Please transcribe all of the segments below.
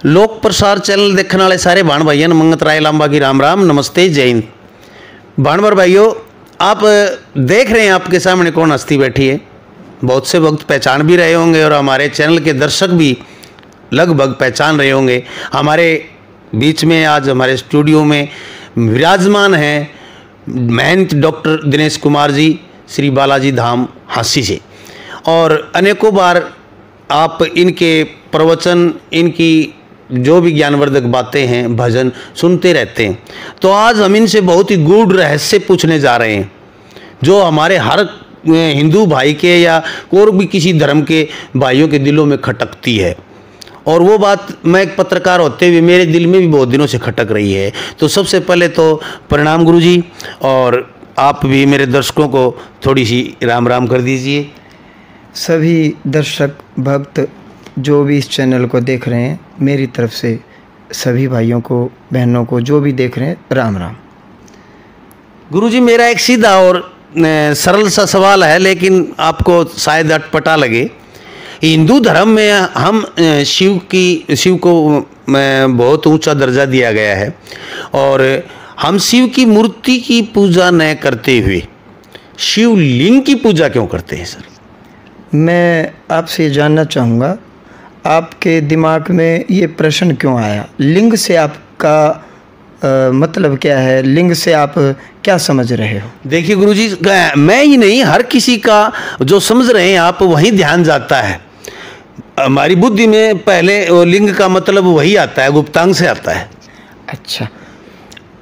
लोक प्रसार चैनल देखने वाले सारे भाण भाइयों मंगत राय लांबा की राम राम, नमस्ते, जय हिंद। भाणवर भाइयों, आप देख रहे हैं आपके सामने कौन हस्ती बैठी है। बहुत से भक्त पहचान भी रहे होंगे और हमारे चैनल के दर्शक भी लगभग पहचान रहे होंगे। हमारे बीच में आज हमारे स्टूडियो में विराजमान हैं महंत डॉक्टर दिनेश कुमार जी, श्री बालाजी धाम हांसी से, और अनेकों बार आप इनके प्रवचन, इनकी जो भी ज्ञानवर्धक बातें हैं, भजन सुनते रहते हैं। तो आज हम इनसे बहुत ही गूढ़ रहस्य पूछने जा रहे हैं, जो हमारे हर हिंदू भाई के या और भी किसी धर्म के भाइयों के दिलों में खटकती है। और वो बात मैं एक पत्रकार होते हुए मेरे दिल में भी बहुत दिनों से खटक रही है। तो सबसे पहले तो प्रणाम गुरु जी, और आप भी मेरे दर्शकों को थोड़ी सी राम राम कर दीजिए। सभी दर्शक भक्त जो भी इस चैनल को देख रहे हैं, मेरी तरफ से सभी भाइयों को, बहनों को, जो भी देख रहे हैं, राम राम। गुरु जी, मेरा एक सीधा और सरल सा सवाल है, लेकिन आपको शायद अटपटा लगे। हिंदू धर्म में हम शिव को बहुत ऊंचा दर्जा दिया गया है, और हम शिव की मूर्ति की पूजा न करते हुए शिवलिंग की पूजा क्यों करते हैं सर? मैं आपसे जानना चाहूँगा, आपके दिमाग में ये प्रश्न क्यों आया? लिंग से आपका मतलब क्या है? लिंग से आप क्या समझ रहे हो? देखिए गुरुजी, मैं ही नहीं, हर किसी का जो समझ रहे हैं आप, वही ध्यान जाता है। हमारी बुद्धि में पहले वो लिंग का मतलब वही आता है, गुप्तांग से आता है। अच्छा,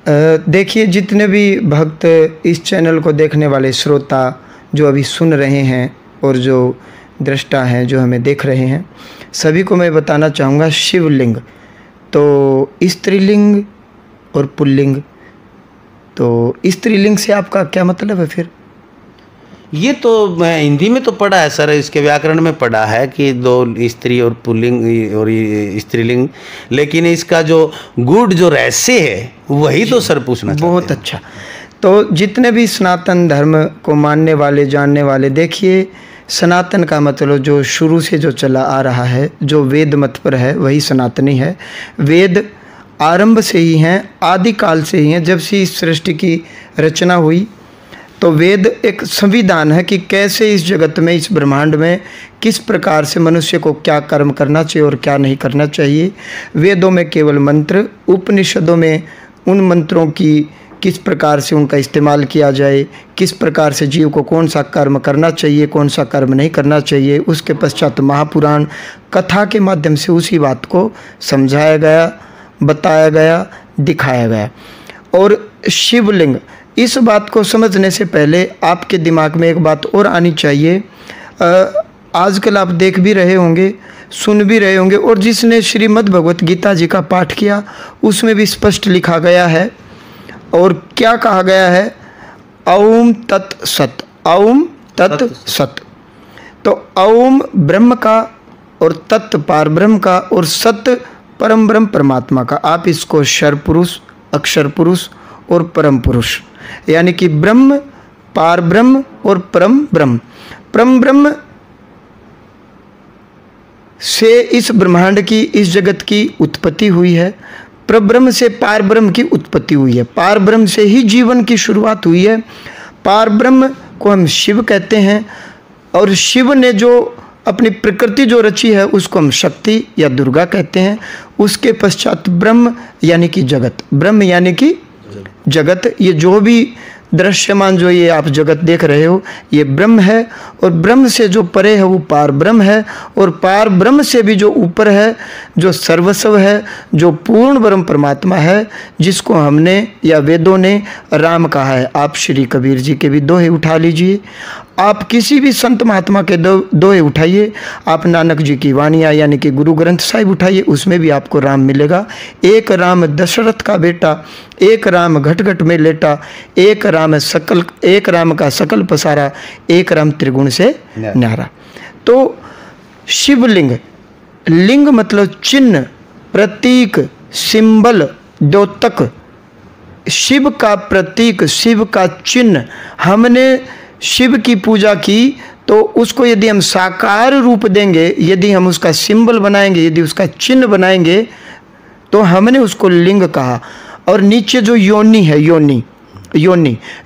देखिए, जितने भी भक्त इस चैनल को देखने वाले श्रोता जो अभी सुन रहे हैं और जो दृष्टा हैं जो हमें देख रहे हैं, सभी को मैं बताना चाहूँगा, शिवलिंग तो स्त्रीलिंग और पुल्लिंग। तो स्त्रीलिंग से आपका क्या मतलब है फिर? ये तो मैं हिंदी में तो पढ़ा है सर, इसके व्याकरण में पढ़ा है कि दो स्त्री और पुल्लिंग और स्त्रीलिंग, लेकिन इसका जो गूढ़ जो रहस्य है वही तो सर पूछना चाहते हैं। बहुत अच्छा। तो जितने भी सनातन धर्म को मानने वाले, जानने वाले, देखिए, सनातन का मतलब जो शुरू से जो चला आ रहा है, जो वेद मत पर है, वही सनातनी है। वेद आरंभ से ही हैं, आदिकाल से ही हैं। जब से इस सृष्टि की रचना हुई तो वेद एक संविधान है कि कैसे इस जगत में, इस ब्रह्मांड में किस प्रकार से मनुष्य को क्या कर्म करना चाहिए और क्या नहीं करना चाहिए। वेदों में केवल मंत्र, उपनिषदों में उन मंत्रों की किस प्रकार से उनका इस्तेमाल किया जाए, किस प्रकार से जीव को कौन सा कर्म करना चाहिए, कौन सा कर्म नहीं करना चाहिए। उसके पश्चात महापुराण कथा के माध्यम से उसी बात को समझाया गया, बताया गया, दिखाया गया। और शिवलिंग, इस बात को समझने से पहले आपके दिमाग में एक बात और आनी चाहिए। आजकल आप देख भी रहे होंगे, सुन भी रहे होंगे, और जिसने श्रीमद् भगवत गीता जी का पाठ किया उसमें भी स्पष्ट लिखा गया है। और क्या कहा गया है? ओम तत् सत, ओम तत् सत। तो ओम ब्रह्म का, और तत् पार ब्रह्म का, और सत परम ब्रह्म परमात्मा का। आप इसको क्षर पुरुष, अक्षर पुरुष और परम पुरुष, यानी कि ब्रह्म, पार ब्रह्म और परम ब्रह्म। परम ब्रह्म से इस ब्रह्मांड की, इस जगत की उत्पत्ति हुई है। परब्रह्म से पार ब्रह्म की उत्पत्ति हुई है। पार ब्रह्म से ही जीवन की शुरुआत हुई है। पार ब्रह्म को हम शिव कहते हैं, और शिव ने जो अपनी प्रकृति जो रची है उसको हम शक्ति या दुर्गा कहते हैं। उसके पश्चात ब्रह्म यानी कि जगत, ब्रह्म यानी कि जगत। ये जो भी दृश्यमान जो ये आप जगत देख रहे हो, ये ब्रह्म है, और ब्रह्म से जो परे है वो पार ब्रह्म है, और पार ब्रह्म से भी जो ऊपर है, जो सर्वस्व है, जो पूर्ण ब्रह्म परमात्मा है, जिसको हमने या वेदों ने राम कहा है। आप श्री कबीर जी के भी दोहे उठा लीजिए, आप किसी भी संत महात्मा के दोहे उठाइए, आप नानक जी की वाणियाँ यानी कि गुरु ग्रंथ साहिब उठाइए, उसमें भी आपको राम मिलेगा। एक राम दशरथ का बेटा, एक राम घट घट में लेटा, एक राम का सकल पसारा, एक राम त्रिगुण से न्यारा। तो शिवलिंग, लिंग मतलब चिन्ह, प्रतीक, सिंबल, द्योतक। शिव का प्रतीक, शिव का चिन्ह। हमने शिव की पूजा की तो उसको यदि हम साकार रूप देंगे, यदि हम उसका सिंबल बनाएंगे, यदि उसका चिन्ह बनाएंगे, तो हमने उसको लिंग कहा। और नीचे जो योनि है,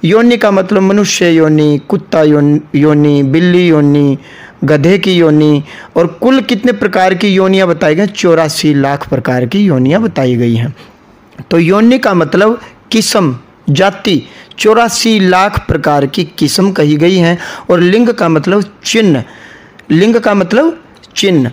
योनि का मतलब मनुष्य योनि, कुत्ता योनि, बिल्ली योनि, गधे की योनि। और कुल कितने प्रकार की योनियां बताई गई? 84 लाख प्रकार की योनियां बताई गई हैं। तो योनि का मतलब किस्म, जाति, 84 लाख प्रकार की किस्म कही गई हैं। और लिंग का मतलब चिन्ह, लिंग का मतलब चिन्ह।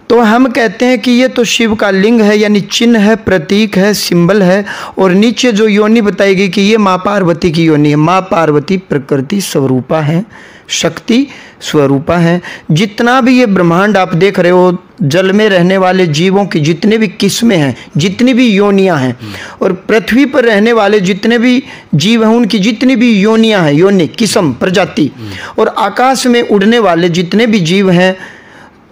तो हम कहते हैं कि ये तो शिव का लिंग है, यानी चिन्ह है, प्रतीक है, सिंबल है। और नीचे जो योनि बताई गई कि ये माँ पार्वती की योनि है। माँ पार्वती प्रकृति स्वरूपा है, शक्ति स्वरूपा है। जितना भी ये ब्रह्मांड आप देख रहे हो, जल में रहने वाले जीवों की जितने भी किस्में हैं, जितनी भी योनियां हैं, और पृथ्वी पर रहने वाले जितने भी जीव हैं उनकी जितनी भी योनियां हैं, योनि किस्म प्रजाति, और आकाश में उड़ने वाले जितने भी जीव हैं,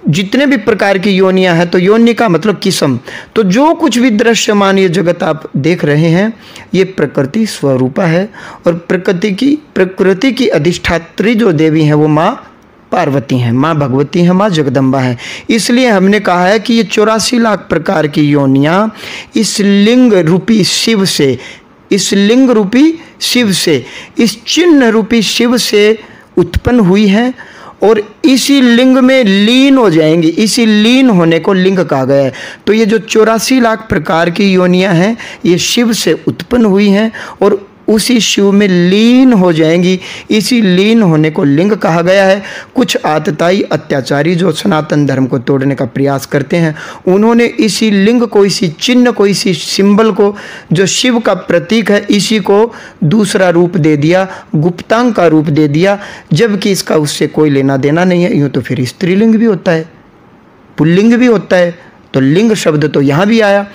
जितने भी प्रकार की योनियां हैं, तो योनि का मतलब किस्म। तो जो कुछ भी दृश्यमान ये जगत आप देख रहे हैं ये प्रकृति स्वरूपा है। और प्रकृति की अधिष्ठात्री जो देवी हैं वो माँ पार्वती हैं, माँ भगवती हैं, माँ जगदम्बा हैं। इसलिए हमने कहा है कि ये 84 लाख प्रकार की योनियां इस लिंग रूपी शिव से, इस लिंग रूपी शिव से, इस चिन्ह रूपी शिव से उत्पन्न हुई हैं और इसी लिंग में लीन हो जाएंगी। इसी लीन होने को लिंग कहा गया है। तो ये जो 84 लाख प्रकार की योनियां हैं ये शिव से उत्पन्न हुई हैं और उसी शिव में लीन हो जाएंगी। इसी लीन होने को लिंग कहा गया है। कुछ आतताई अत्याचारी जो सनातन धर्म को तोड़ने का प्रयास करते हैं, उन्होंने इसी लिंग को, इसी चिन्ह को, इसी सिंबल को, जो शिव का प्रतीक है, इसी को दूसरा रूप दे दिया, गुप्तांग का रूप दे दिया, जबकि इसका उससे कोई लेना देना नहीं है। यूँ तो फिर स्त्रीलिंग भी होता है, पुल्लिंग भी होता है, तो लिंग शब्द तो यहाँ भी आया।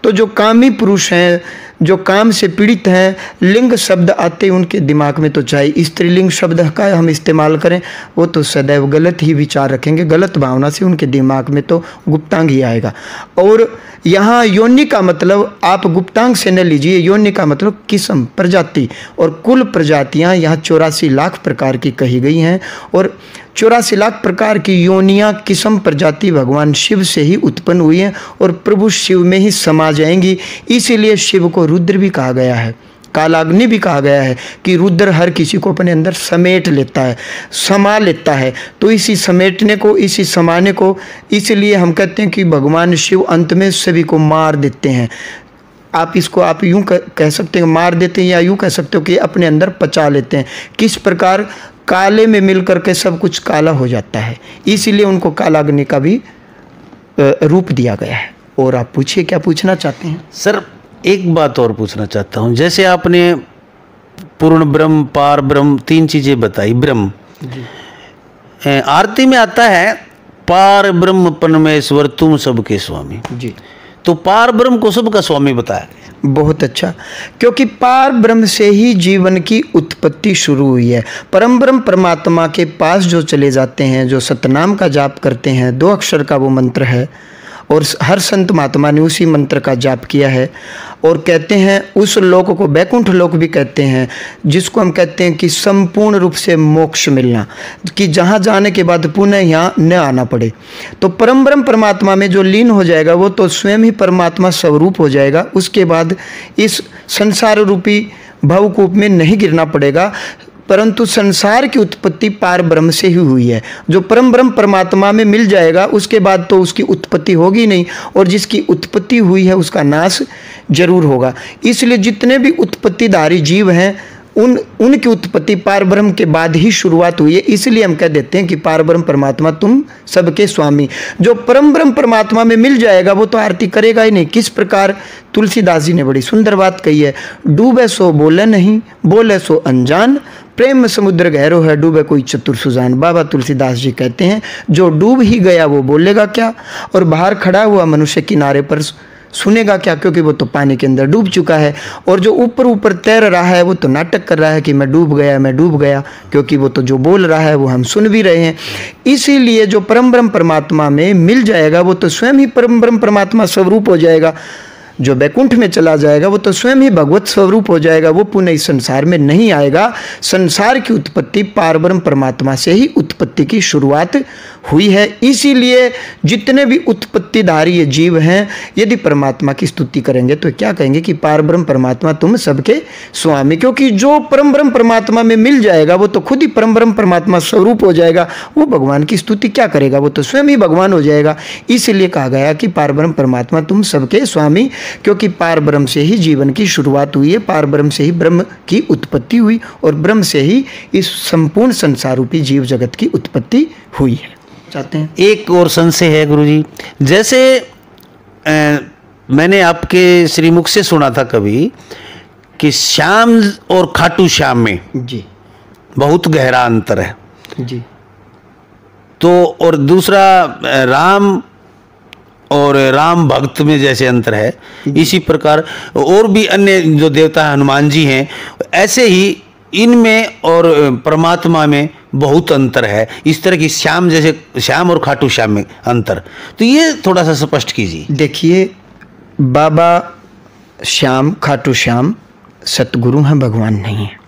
तो जो कामी पुरुष हैं, जो काम से पीड़ित हैं, लिंग शब्द आते उनके दिमाग में तो चाहे स्त्रीलिंग शब्द का हम इस्तेमाल करें, वो तो सदैव गलत ही विचार रखेंगे, गलत भावना से उनके दिमाग में तो गुप्तांग ही आएगा। और यहाँ योनि का मतलब आप गुप्तांग से न लीजिए, योनि का मतलब किस्म, प्रजाति, और कुल प्रजातियाँ यहाँ 84 लाख प्रकार की कही गई हैं। और 84 लाख प्रकार की योनियाँ, किस्म, प्रजाति भगवान शिव से ही उत्पन्न हुई हैं और प्रभु शिव में ही समा जाएंगी। इसीलिए शिव को रुद्र भी कहा गया है, कालाग्नि भी कहा गया है कि रुद्र हर किसी को अपने अंदर समेट लेता है, समा लेता है। तो इसी समेटने को, इसी समाने को, इसलिए हम कहते हैं कि भगवान शिव अंत में सभी को मार देते हैं। आप इसको आप यूँ कह सकते हैं मार देते हैं, या यूँ कह सकते हो कि अपने अंदर पचा लेते हैं। किस प्रकार? काले में मिल करके सब कुछ काला हो जाता है, इसीलिए उनको कालाग्नि का भी रूप दिया गया है। और आप पूछिए, क्या पूछना चाहते हैं? सर एक बात और पूछना चाहता हूँ। जैसे आपने पूर्ण ब्रह्म, पार ब्रह्म, 3 चीज़ें बताई। ब्रह्म आरती में आता है पार ब्रह्म परमेश्वर तुम सबके स्वामी जी। तो पार ब्रह्म को सबका स्वामी बताया गया। बहुत अच्छा, क्योंकि पार ब्रह्म से ही जीवन की उत्पत्ति शुरू हुई है। परम ब्रह्म परमात्मा के पास जो चले जाते हैं, जो सतनाम का जाप करते हैं, 2 अक्षर का वो मंत्र है, और हर संत महात्मा ने उसी मंत्र का जाप किया है। और कहते हैं उस लोक को बैकुंठ लोक भी कहते हैं, जिसको हम कहते हैं कि संपूर्ण रूप से मोक्ष मिलना, कि जहाँ जाने के बाद पुनः यहाँ न आना पड़े। तो परम ब्रह्म परमात्मा में जो लीन हो जाएगा वो तो स्वयं ही परमात्मा स्वरूप हो जाएगा। उसके बाद इस संसार रूपी भवकूप में नहीं गिरना पड़ेगा, परंतु संसार की उत्पत्ति पार ब्रह्म से ही हुई है। जो परम ब्रह्म परमात्मा में मिल जाएगा उसके बाद तो उसकी उत्पत्ति होगी नहीं, और जिसकी उत्पत्ति हुई है उसका नाश जरूर होगा। इसलिए जितने भी उत्पत्तिधारी जीव हैं उनकी उत्पत्ति पार ब्रह्म के बाद ही शुरुआत हुई है। इसलिए हम कह देते हैं कि पार ब्रह्म परमात्मा तुम सबके स्वामी। जो परम ब्रह्म परमात्मा में मिल जाएगा वो तो आरती करेगा ही नहीं। किस प्रकार? तुलसीदास जी ने बड़ी सुंदर बात कही है, डूबे सो बोले नहीं, बोले सो अनजान, प्रेम समुद्र गहरो है, डूबे कोई चतुर सुजान। बाबा तुलसीदास जी कहते हैं जो डूब ही गया वो बोलेगा क्या, और बाहर खड़ा हुआ मनुष्य किनारे पर सुनेगा क्या, क्योंकि वो तो पानी के अंदर डूब चुका है। और जो ऊपर ऊपर तैर रहा है वो तो नाटक कर रहा है कि मैं डूब गया, मैं डूब गया, क्योंकि वो तो जो बोल रहा है वो हम सुन भी रहे हैं। इसीलिए जो परम ब्रह्म परमात्मा में मिल जाएगा वो तो स्वयं ही परम ब्रह्म परमात्मा स्वरूप हो जाएगा। जो वैकुंठ में चला जाएगा वो तो स्वयं ही भगवत स्वरूप हो जाएगा, वो पुनः इस संसार में नहीं आएगा। संसार की उत्पत्ति पारब्रह्म परमात्मा से ही उत्पत्ति की शुरुआत हुई है। इसीलिए जितने भी उत्पत्तिधारी ये जीव हैं, यदि परमात्मा की स्तुति करेंगे तो क्या कहेंगे कि पारब्रह्म परमात्मा तुम सबके स्वामी, क्योंकि जो परम ब्रह्म परमात्मा में मिल जाएगा वो तो खुद ही परम ब्रह्म परमात्मा स्वरूप हो जाएगा। वो भगवान की स्तुति क्या करेगा, वो तो स्वयं ही भगवान हो जाएगा। इसीलिए कहा गया कि पारब्रह्म परमात्मा तुम सबके स्वामी, क्योंकि पार ब्रह्म से ही जीवन की शुरुआत हुई है, पार ब्रह्म से ही ब्रह्म की उत्पत्ति हुई और ब्रह्म से ही इस संपूर्ण संसार रूपी जीव जगत की उत्पत्ति हुई है। चाहते हैं एक और संशय है गुरुजी, जैसे मैंने आपके श्रीमुख से सुना था कभी कि श्याम और खाटू श्याम में जी बहुत गहरा अंतर है जी। तो और दूसरा राम और राम भक्त में जैसे अंतर है, इसी प्रकार और भी अन्य जो देवता हनुमान जी हैं, ऐसे ही इनमें और परमात्मा में बहुत अंतर है। इस तरह की श्याम जैसे श्याम और खाटू श्याम में अंतर, तो ये थोड़ा सा स्पष्ट कीजिए। देखिए, बाबा श्याम खाटू श्याम सतगुरु हैं, भगवान नहीं है,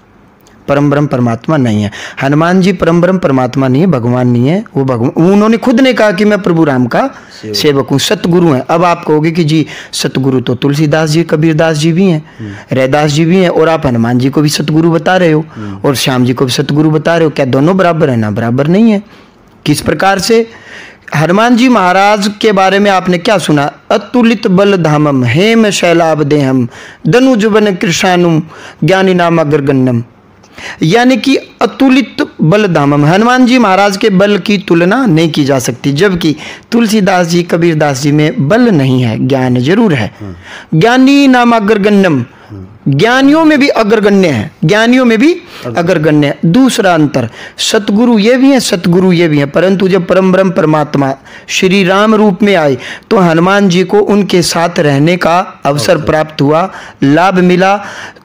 परम ब्रह्म परमात्मा नहीं है। हनुमान जी परम ब्रह्म परमात्मा नहीं है, भगवान नहीं है, वो भगवान, उन्होंने खुद ने कहा कि मैं प्रभु राम का सेवक हूँ, सतगुरु हैं। अब आप कहोगे कि जी सतगुरु तो तुलसीदास जी कबीरदास जी भी हैं, रैदास जी भी हैं, और आप हनुमान जी को भी सतगुरु बता रहे हो और श्याम जी को भी सतगुरु बता रहे हो, क्या दोनों बराबर है? ना, बराबर नहीं है। किस प्रकार से? हनुमान जी महाराज के बारे में आपने क्या सुना? अतुलित बल धामम हेम शैलाभ देहम दनुज बन कृष्णानुम ज्ञानी नाम अग्रगण्यम, यानी कि अतुलित बल धामम, हनुमान जी महाराज के बल की तुलना नहीं की जा सकती, जबकि तुलसीदास जी कबीरदास जी में बल नहीं है, ज्ञान जरूर है। ज्ञानी नाम अग्रगण्यम, ज्ञानियों में भी अग्रगण्य है, ज्ञानियों में भी अग्रगण्य है। दूसरा अंतर, सतगुरु ये भी हैं, सतगुरु ये भी हैं, परंतु जब परम ब्रह्म परमात्मा श्री राम रूप में आए तो हनुमान जी को उनके साथ रहने का अवसर प्राप्त हुआ, लाभ मिला,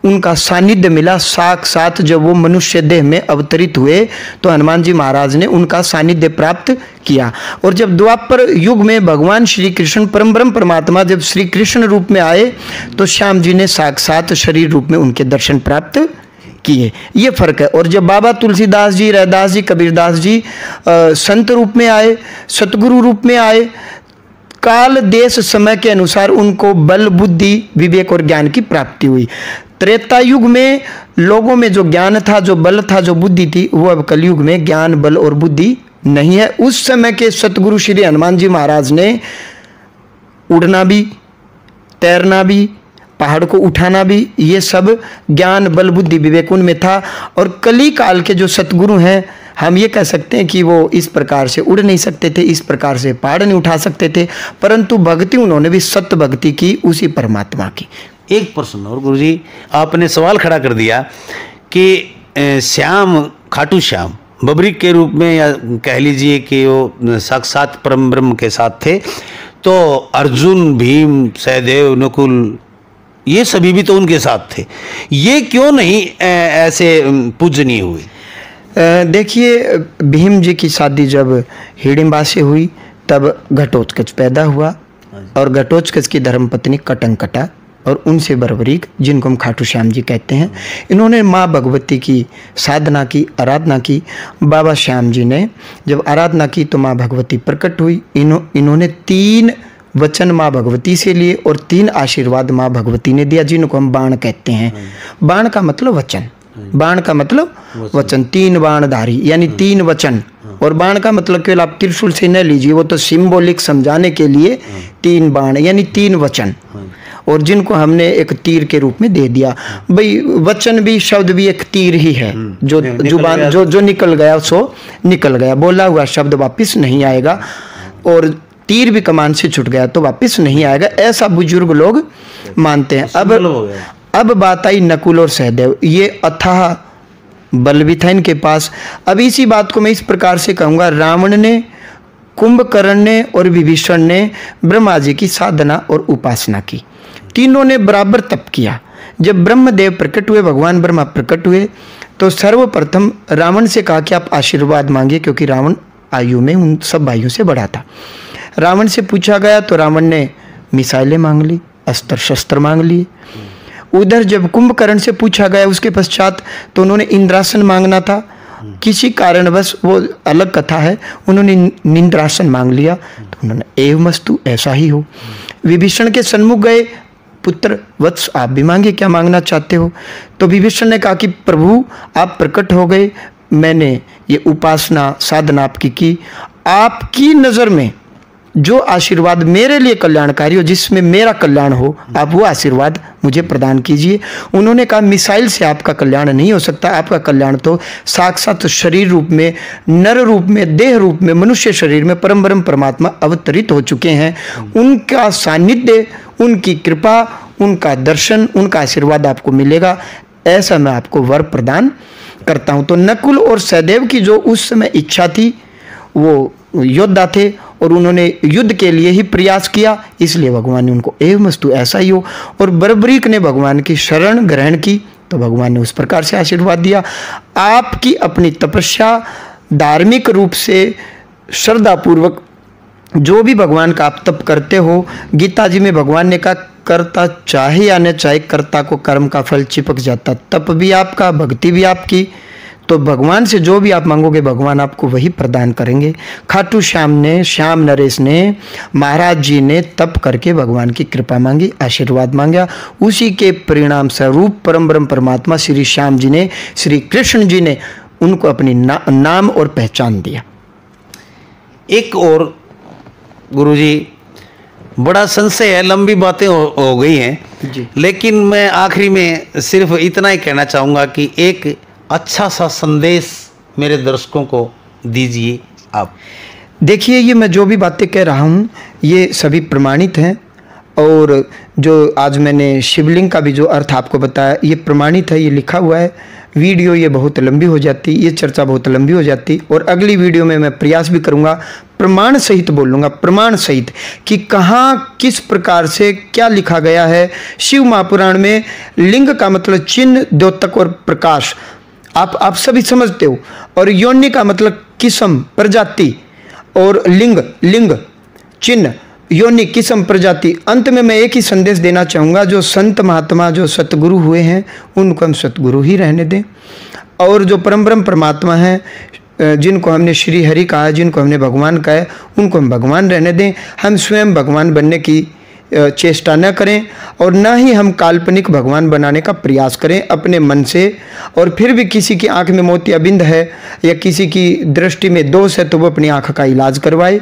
उनका सानिध्य मिला। साक्षात जब वो मनुष्य देह में अवतरित हुए तो हनुमान जी महाराज ने उनका सानिध्य प्राप्त किया। और जब द्वापर युग में भगवान श्री कृष्ण परम ब्रह्म परमात्मा जब श्री कृष्ण रूप में आए तो श्याम जी ने साक्षात शरीर रूप में उनके दर्शन प्राप्त किए, ये फर्क है। और जब बाबा तुलसीदास जी, रैदास जी, कबीरदास जी संत रूप में आए, सतगुरु रूप में आए, काल देश समय के अनुसार उनको बल बुद्धि विवेक और ज्ञान की प्राप्ति हुई। त्रेता युग में लोगों में जो ज्ञान था, जो बल था, जो बुद्धि थी, वो अब कलयुग में ज्ञान बल और बुद्धि नहीं है। उस समय के सतगुरु श्री हनुमान जी महाराज ने उड़ना भी, तैरना भी, पहाड़ को उठाना भी, ये सब ज्ञान बल बुद्धि विवेक उनमें था। और कली काल के जो सतगुरु हैं, हम ये कह सकते हैं कि वो इस प्रकार से उड़ नहीं सकते थे, इस प्रकार से पहाड़ नहीं उठा सकते थे, परंतु भक्ति उन्होंने भी सत्य भक्ति की उसी परमात्मा की। एक प्रश्न और गुरुजी, आपने सवाल खड़ा कर दिया कि श्याम खाटू श्याम बबरी के रूप में, या कह लीजिए कि वो साक्षात परम ब्रह्म के साथ थे, तो अर्जुन भीम सहदेव नकुल ये सभी भी तो उनके साथ थे, ये क्यों नहीं ऐसे पूजनीय हुए? देखिए, भीम जी की शादी जब हिडिंबा से हुई तब घटोत्कच पैदा हुआ और घटोत्कच की धर्मपत्नी कटंकटा और उनसे बर्बरीक, जिनको हम खाटू श्याम जी कहते हैं, इन्होंने माँ भगवती की साधना की, आराधना की। बाबा श्याम जी ने जब आराधना की तो माँ भगवती प्रकट हुई। इन्होंने 3 वचन माँ भगवती से लिए और 3 आशीर्वाद माँ भगवती ने दिया, जिनको हम बाण कहते हैं। बाण का मतलब वचन, बाण का मतलब वचन, 3 बाणधारी यानी 3 वचन। और बाण का मतलब केवल आप त्रिशूल से न लीजिए, वो तो सिंबॉलिक समझाने के लिए 3 बाण यानी 3 वचन, और जिनको हमने एक तीर के रूप में दे दिया। भाई वचन भी, शब्द भी एक तीर ही है, जो जुबान जो निकल गया सो निकल गया, बोला हुआ शब्द वापस नहीं आएगा, और तीर भी कमान से छूट गया तो वापस नहीं आएगा, ऐसा बुजुर्ग लोग मानते हैं। अब बात आई नकुल और सहदेव, ये अथाह बल भी था इनके पास। अब इसी बात को मैं इस प्रकार से कहूँगा, रावण ने, कुंभकर्ण ने और विभीषण ने ब्रह्मा जी की साधना और उपासना की, तीनों ने बराबर तप किया। जब ब्रह्मदेव प्रकट हुए, भगवान ब्रह्मा प्रकट हुए, तो सर्वप्रथम रावण से कहा कि आप आशीर्वाद मांगिए, क्योंकि रावण आयु में उन सब भाइयों से बड़ा था। रावण से पूछा गया तो रावण ने मिसाइलें मांग ली, अस्त्र शस्त्र मांग लिए। उधर जब कुंभकर्ण से पूछा गया उसके पश्चात तो उन्होंने इंद्रासन मांगना था, किसी कारणवश वो अलग कथा है, उन्होंने निंद्रासन मांग लिया तो उन्होंने एवमस्तु ऐसा ही हो। विभीषण के सन्मुख गए, पुत्र वत्स आप भी मांगे, क्या मांगना चाहते हो? तो विभीषण ने कहा कि प्रभु आप प्रकट हो गए, मैंने ये उपासना साधना आपकी की, आपकी नज़र में जो आशीर्वाद मेरे लिए कल्याणकारी हो, जिसमें मेरा कल्याण हो, आप वो आशीर्वाद मुझे प्रदान कीजिए। उन्होंने कहा मिसाइल से आपका कल्याण नहीं हो सकता, आपका कल्याण तो साक्षात शरीर रूप में, नर रूप में, देह रूप में, मनुष्य शरीर में परम ब्रह्म परमात्मा अवतरित हो चुके हैं। उनका सानिध्य, उनकी कृपा, उनका दर्शन, उनका आशीर्वाद आपको मिलेगा, ऐसा मैं आपको वर प्रदान करता हूँ। तो नकुल और सहदेव की जो उस समय इच्छा थी, वो योद्धा थे और उन्होंने युद्ध के लिए ही प्रयास किया, इसलिए भगवान ने उनको एवमस्तु ऐसा ही हो। और बर्बरीक ने भगवान की शरण ग्रहण की तो भगवान ने उस प्रकार से आशीर्वाद दिया। आपकी अपनी तपस्या, धार्मिक रूप से श्रद्धापूर्वक जो भी भगवान का आप तप करते हो, गीता जी में भगवान ने कहा कर्ता चाहे या न चाहे, कर्ता को कर्म का फल चिपक जाता। तप भी आपका, भक्ति भी आपकी, तो भगवान से जो भी आप मांगोगे भगवान आपको वही प्रदान करेंगे। खाटू श्याम ने, श्याम नरेश ने, महाराज जी ने तप करके भगवान की कृपा मांगी, आशीर्वाद मांगा, उसी के परिणाम स्वरूप परम ब्रह्म परमात्मा श्री श्याम जी ने, श्री कृष्ण जी ने उनको अपनी नाम और पहचान दिया। एक और गुरुजी, बड़ा संशय है, लंबी बातें हो गई हैं जी, लेकिन मैं आखिरी में सिर्फ इतना ही कहना चाहूँगा कि एक अच्छा सा संदेश मेरे दर्शकों को दीजिए आप। देखिए, ये मैं जो भी बातें कह रहा हूँ ये सभी प्रमाणित हैं, और जो आज मैंने शिवलिंग का भी जो अर्थ आपको बताया ये प्रमाणित है, ये लिखा हुआ है। वीडियो ये बहुत लंबी हो जाती, ये चर्चा बहुत लंबी हो जाती, और अगली वीडियो में मैं प्रयास भी करूँगा प्रमाण सहित बोलूँगा, प्रमाण सहित कि कहाँ किस प्रकार से क्या लिखा गया है। शिव महापुराण में लिंग का मतलब चिन्ह, द्योतक और प्रकाश, आप सभी समझते हो, और योनि का मतलब किस्म, प्रजाति, और लिंग चिन्ह, योनि, किस्म, प्रजाति। अंत में मैं एक ही संदेश देना चाहूँगा, जो संत महात्मा जो सतगुरु हुए हैं उनको हम सतगुरु ही रहने दें, और जो परम ब्रह्म परमात्मा हैं, जिनको हमने श्री हरि कहा है, जिनको हमने भगवान कहा है, उनको हम भगवान रहने दें। हम स्वयं भगवान बनने की चेष्टा न करें, और न ही हम काल्पनिक भगवान बनाने का प्रयास करें अपने मन से। और फिर भी किसी की आंख में मोतियाबिंद है या किसी की दृष्टि में दोष है तो वो अपनी आंख का इलाज करवाए।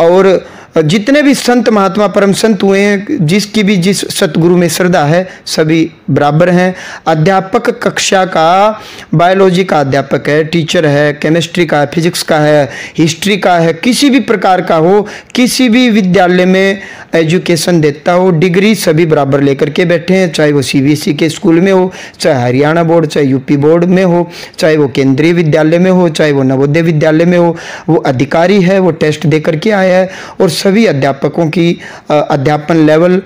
और जितने भी संत महात्मा परम संत हुए हैं, जिसकी भी जिस सतगुरु में श्रद्धा है, सभी बराबर हैं। अध्यापक कक्षा का, बायोलॉजी का अध्यापक है, टीचर है, केमिस्ट्री का है, फिजिक्स का है, हिस्ट्री का है, किसी भी प्रकार का हो, किसी भी विद्यालय में एजुकेशन देता हो, डिग्री सभी बराबर लेकर के बैठे हैं, चाहे वो सीबीएसई के स्कूल में हो, चाहे हरियाणा बोर्ड, चाहे यूपी बोर्ड में हो, चाहे वो केंद्रीय विद्यालय में हो, चाहे वो नवोदय विद्यालय में हो। वो अधिकारी है, वो टेस्ट दे करके आया है, और सभी अध्यापकों की अध्यापन लेवल,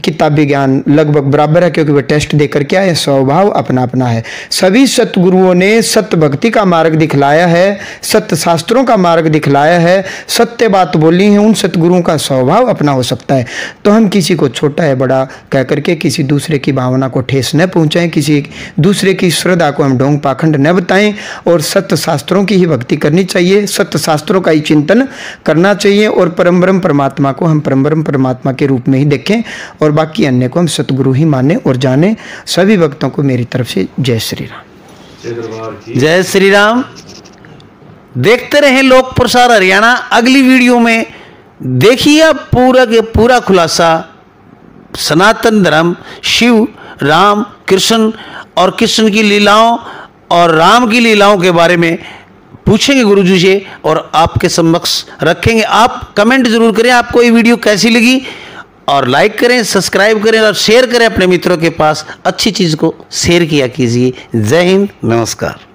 किताबी ज्ञान लगभग बराबर है, क्योंकि वे टेस्ट दे करके आए। स्वभाव अपना अपना है। सभी सतगुरुओं ने सत्य भक्ति का मार्ग दिखलाया है, सत्य शास्त्रों का मार्ग दिखलाया है, सत्य बात बोली है। उन सतगुरुओं का स्वभाव अपना हो सकता है। तो हम किसी को छोटा है बड़ा कह करके किसी दूसरे की भावना को ठेस न पहुंचाएं, किसी दूसरे की श्रद्धा को हम ढोंग पाखंड न बताएं, और सत्य शास्त्रों की ही भक्ति करनी चाहिए, सत्य शास्त्रों का ही चिंतन करना चाहिए, और परम ब्रह्म परमात्मा को हम परम ब्रह्म परमात्मा के रूप में ही देखें, और बाकी अन्य को हम सतगुरु ही माने और जाने। सभी भक्तों को मेरी तरफ से जय श्री राम। जय श्री राम। देखते रहें लोक प्रसार हरियाणा। अगली वीडियो में देखिए आप पूरा के पूरा खुलासा सनातन धर्म, शिव, राम, कृष्ण और कृष्ण की लीलाओं और राम की लीलाओं के बारे में पूछेंगे गुरुजी से और आपके समक्ष रखेंगे। आप कमेंट जरूर करें आपको ये वीडियो कैसी लगी, और लाइक करें, सब्सक्राइब करें और शेयर करें अपने मित्रों के पास। अच्छी चीज़ को शेयर किया कीजिए। जय हिंद, नमस्कार।